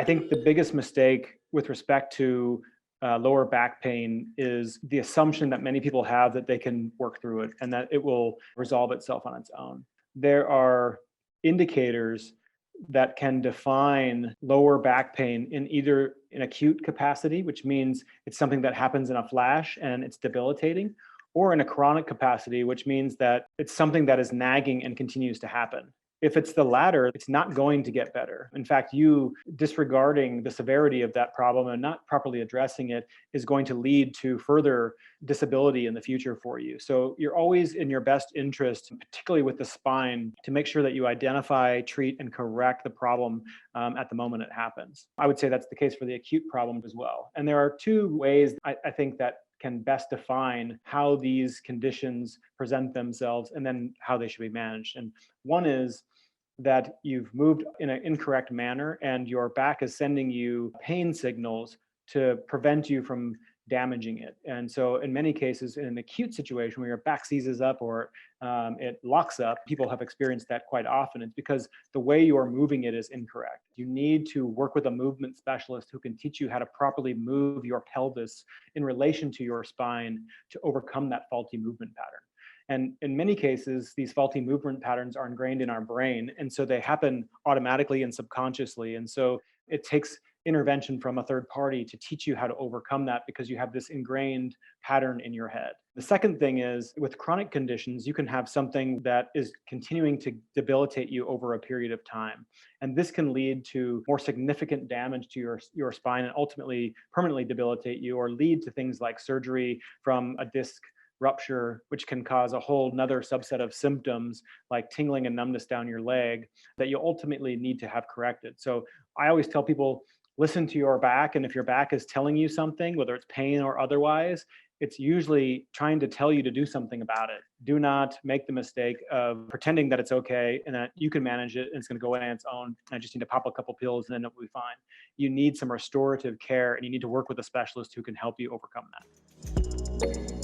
I think the biggest mistake with respect to lower back pain is the assumption that many people have that they can work through it and that it will resolve itself on its own. There are indicators that can define lower back pain in either an acute capacity, which means it's something that happens in a flash and it's debilitating, or in a chronic capacity, which means that it's something that is nagging and continues to happen. If it's the latter, it's not going to get better. In fact, you disregarding the severity of that problem and not properly addressing it is going to lead to further disability in the future for you. So you're always in your best interest, particularly with the spine, to make sure that you identify, treat, and correct the problem at the moment it happens. I would say that's the case for the acute problem as well. And there are two ways I think that can best define how these conditions present themselves and then how they should be managed. And one is that you've moved in an incorrect manner and your back is sending you pain signals to prevent you from damaging it. And so in many cases, in an acute situation where your back seizes up or it locks up, people have experienced that quite often. It's because the way you are moving it is incorrect. You need to work with a movement specialist who can teach you how to properly move your pelvis in relation to your spine to overcome that faulty movement pattern. And in many cases, these faulty movement patterns are ingrained in our brain. And so they happen automatically and subconsciously. And so it takes intervention from a third party to teach you how to overcome that because you have this ingrained pattern in your head. The second thing is with chronic conditions, you can have something that is continuing to debilitate you over a period of time. And this can lead to more significant damage to your spine and ultimately permanently debilitate you or lead to things like surgery from a disc rupture, which can cause a whole nother subset of symptoms like tingling and numbness down your leg that you ultimately need to have corrected. So I always tell people, listen to your back. And if your back is telling you something, whether it's pain or otherwise, it's usually trying to tell you to do something about it. Do not make the mistake of pretending that it's okay and that you can manage it and it's going to go away on its own. And I just need to pop a couple pills and then it will be fine. You need some restorative care and you need to work with a specialist who can help you overcome that.